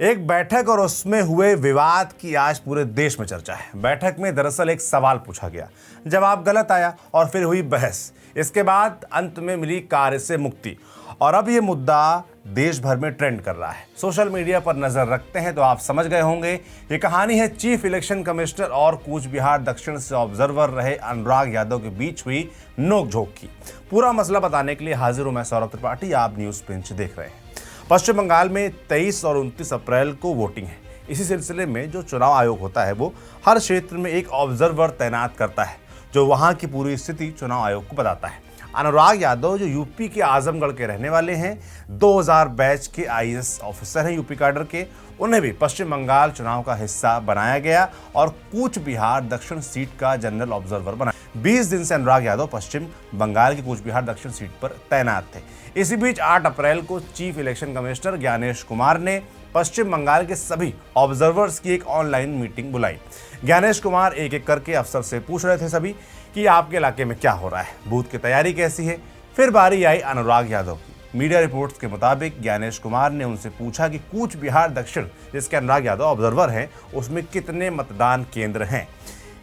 एक बैठक और उसमें हुए विवाद की आज पूरे देश में चर्चा है। बैठक में दरअसल एक सवाल पूछा गया, जवाब गलत आया और फिर हुई बहस। इसके बाद अंत में मिली कार्य से मुक्ति और अब ये मुद्दा देश भर में ट्रेंड कर रहा है। सोशल मीडिया पर नजर रखते हैं तो आप समझ गए होंगे, ये कहानी है चीफ इलेक्शन कमिश्नर और कूच बिहार दक्षिण से ऑब्जर्वर रहे अनुराग यादव के बीच हुई नोकझोंक की। पूरा मसला बताने के लिए हाजिर हूं मैं सौरभ त्रिपाठी। आप न्यूज पिंच देख रहे हैं। पश्चिम बंगाल में 23 और 29 अप्रैल को वोटिंग है। इसी सिलसिले में जो चुनाव आयोग होता है वो हर क्षेत्र में एक ऑब्जर्वर तैनात करता है जो वहां की पूरी स्थिति चुनाव आयोग को बताता है। अनुराग यादव जो यूपी के आजमगढ़ के रहने वाले हैं, 2000 बैच के आईएएस ऑफिसर हैं यूपी कैडर के, उन्हें भी पश्चिम बंगाल चुनाव का हिस्सा बनाया गया और कूच बिहार दक्षिण सीट का जनरल ऑब्जर्वर बना। 20 दिन से अनुराग यादव पश्चिम बंगाल की कूच बिहार दक्षिण सीट पर तैनात थे। इसी बीच 8 अप्रैल को chief election commissioner Gyanesh Kumar ने पश्चिम बंगाल के सभी ऑब्जर्वर्स की एक ऑनलाइन मीटिंग बुलाई। ज्ञानेश कुमार एक एक करके अफसर से पूछ रहे थे सभी कि आपके इलाके में क्या हो रहा है, बूथ की तैयारी कैसी है। फिर बारी आई अनुराग यादव की। मीडिया रिपोर्ट्स के मुताबिक ज्ञानेश कुमार ने उनसे पूछा कि कूच बिहार दक्षिण, जिसके अनुराग यादव ऑब्जर्वर हैं, उसमें कितने मतदान केंद्र हैं।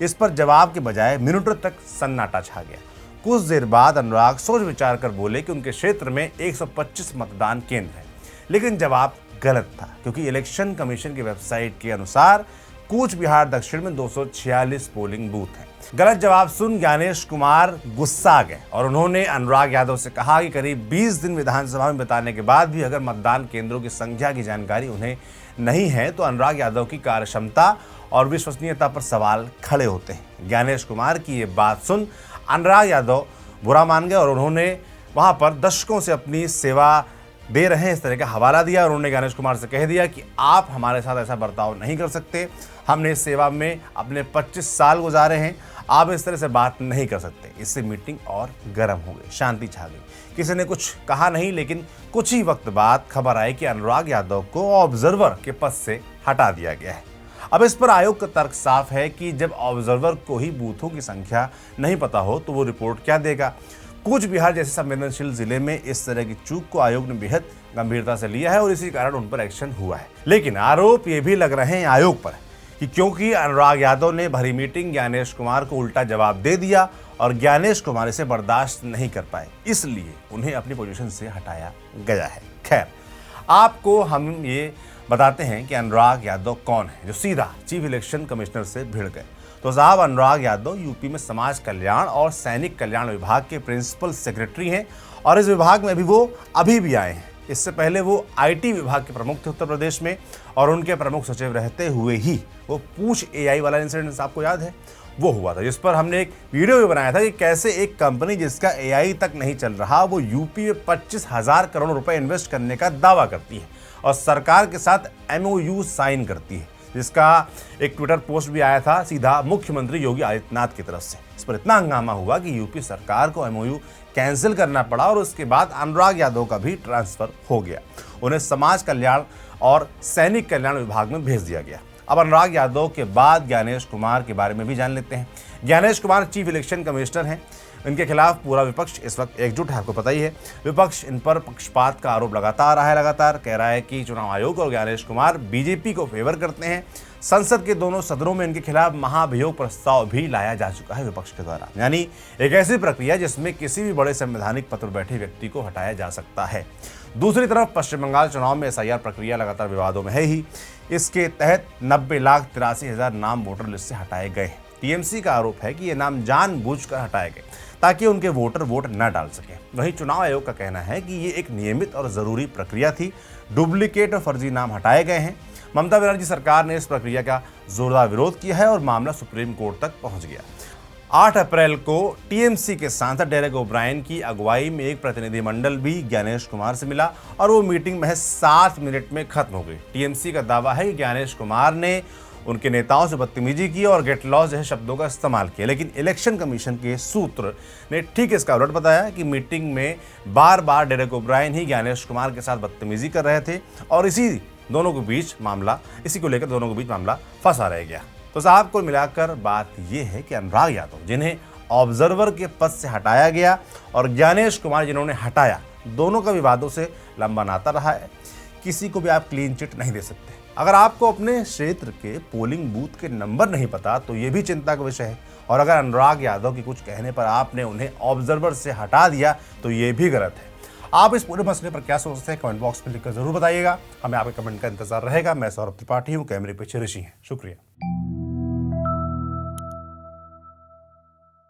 इस पर जवाब के बजाय मिनटों तक सन्नाटा छा गया। कुछ देर बाद अनुराग सोच विचार कर बोले कि उनके क्षेत्र में 125 मतदान केंद्र हैं, लेकिन जवाब गलत था क्योंकि इलेक्शन कमीशन की वेबसाइट के अनुसार कूच बिहार दक्षिण में 246 पोलिंग बूथ हैं। गलत जवाब सुन ज्ञानेश कुमार गुस्सा आ गए और उन्होंने अनुराग यादव से कहा कि करीब 20 दिन विधानसभा में बिताने के बाद भी अगर मतदान केंद्रों की संख्या की जानकारी उन्हें नहीं है तो अनुराग यादव की कार्यक्षमता और विश्वसनीयता पर सवाल खड़े होते हैं। ज्ञानेश कुमार की ये बात सुन अनुराग यादव बुरा मान गए और उन्होंने वहां पर दशकों से अपनी सेवा दे रहे हैं इस तरह का हवाला दिया और उन्होंने ज्ञानेश कुमार से कह दिया कि आप हमारे साथ ऐसा बर्ताव नहीं कर सकते। हमने इस सेवा में अपने 25 साल गुजारे हैं, आप इस तरह से बात नहीं कर सकते। इससे मीटिंग और गर्म हो गई, शांति छा गई। किसी ने कुछ कहा नहीं, लेकिन कुछ ही वक्त बाद खबर आई कि अनुराग यादव को ऑब्जर्वर के पद से हटा दिया गया है। अब इस पर आयोग का तर्क साफ है कि जब ऑब्जर्वर को ही बूथों की संख्या नहीं पता हो तो वो रिपोर्ट क्या देगा। कूच बिहार जैसे संवेदनशील जिले में इस तरह की चूक को आयोग ने बेहद गंभीरता से लिया है और इसी कारण उन पर एक्शन हुआ है। लेकिन आरोप ये भी लग रहे हैं आयोग पर कि क्योंकि अनुराग यादव ने भरी मीटिंग ज्ञानेश कुमार को उल्टा जवाब दे दिया और ज्ञानेश कुमार इसे बर्दाश्त नहीं कर पाए, इसलिए उन्हें अपनी पोजीशन से हटाया गया है। खैर, आपको हम ये बताते हैं कि अनुराग यादव कौन है जो सीधा चीफ इलेक्शन कमिश्नर से भिड़ गए। तो साहब, अनुराग यादव यूपी में समाज कल्याण और सैनिक कल्याण विभाग के प्रिंसिपल सेक्रेटरी हैं और इस विभाग में वो अभी भी आए हैं। इससे पहले वो आईटी विभाग के प्रमुख थे उत्तर प्रदेश में और उनके प्रमुख सचिव रहते हुए ही वो पूछ एआई वाला इंसिडेंट आपको याद है वो हुआ था, जिस पर हमने एक वीडियो भी बनाया था कि कैसे एक कंपनी जिसका एआई तक नहीं चल रहा वो यूपी में 25,000 करोड़ रुपए इन्वेस्ट करने का दावा करती है और सरकार के साथ एमओयू साइन करती है, जिसका एक ट्विटर पोस्ट भी आया था सीधा मुख्यमंत्री योगी आदित्यनाथ की तरफ से। इस पर इतना हंगामा हुआ कि यूपी सरकार को एमओयू कैंसिल करना पड़ा और उसके बाद अनुराग यादव का भी ट्रांसफर हो गया। उन्हें समाज कल्याण और सैनिक कल्याण विभाग में भेज दिया गया। अब अनुराग यादव के बाद ज्ञानेश कुमार के बारे में भी जान लेते हैं। Gyanesh Kumar chief election commissioner हैं। इनके खिलाफ पूरा विपक्ष इस वक्त एकजुट है, आपको पता ही है। विपक्ष इन पर पक्षपात का आरोप लगाता आ रहा है, लगातार कह रहा है कि चुनाव आयोग और ज्ञानेश कुमार बीजेपी को फेवर करते हैं। संसद के दोनों सदनों में इनके खिलाफ महाभियोग प्रस्ताव भी लाया जा चुका है विपक्ष के द्वारा, यानी एक ऐसी प्रक्रिया जिसमें किसी भी बड़े संवैधानिक पद पर बैठे व्यक्ति को हटाया जा सकता है। दूसरी तरफ पश्चिम बंगाल चुनाव में एसआईआर प्रक्रिया लगातार विवादों में है ही। इसके तहत 90,83,000 नाम वोटर लिस्ट से हटाए गए। टीएमसी का आरोप है कि ये नाम जानबूझकर हटाए गए ताकि उनके वोटर वोट न डाल सके। वहीं चुनाव आयोग का कहना है कि ये एक नियमित और जरूरी प्रक्रिया थी, डुप्लीकेट और फर्जी नाम हटाए गए हैं। ममता बनर्जी सरकार ने इस प्रक्रिया का जोरदार विरोध किया है और मामला सुप्रीम कोर्ट तक पहुंच गया। 8 अप्रैल को टीएमसी के सांसद डेरेक ओब्रायन की अगुवाई में एक प्रतिनिधिमंडल भी ज्ञानेश कुमार से मिला और वो मीटिंग महज 7 मिनट में खत्म हो गई। टीएमसी का दावा है कि ज्ञानेश कुमार ने उनके नेताओं से बदतमीजी की और गेट लॉस जैसे शब्दों का इस्तेमाल किया, लेकिन इलेक्शन कमीशन के सूत्र ने ठीक इसका उलट बताया कि मीटिंग में बार बार डेरेक ओब्रायन ही ज्ञानेश कुमार के साथ बदतमीजी कर रहे थे और इसी को लेकर दोनों के बीच मामला फंसा रह गया। तो साहब, को मिलाकर बात यह है कि अनुराग यादव, जिन्हें ऑब्जर्वर के पद से हटाया गया, और ज्ञानेश कुमार जिन्होंने हटाया, दोनों का विवादों से लंबा नाता रहा है। किसी को भी आप क्लीन चिट नहीं दे सकते। अगर आपको अपने क्षेत्र के पोलिंग बूथ के नंबर नहीं पता तो ये भी चिंता का विषय है। और अगर अनुराग यादव के कुछ कहने पर आपने उन्हें ऑब्जर्वर से हटा दिया तो ये भी गलत है। आप इस पूरे मसले पर क्या सोचते हैं, कमेंट बॉक्स में लिखकर जरूर बताइएगा। हमें आपके कमेंट का इंतजार रहेगा। मैं सौरभ त्रिपाठी हूँ, कैमरे पीछे ऋषि हैं। शुक्रिया।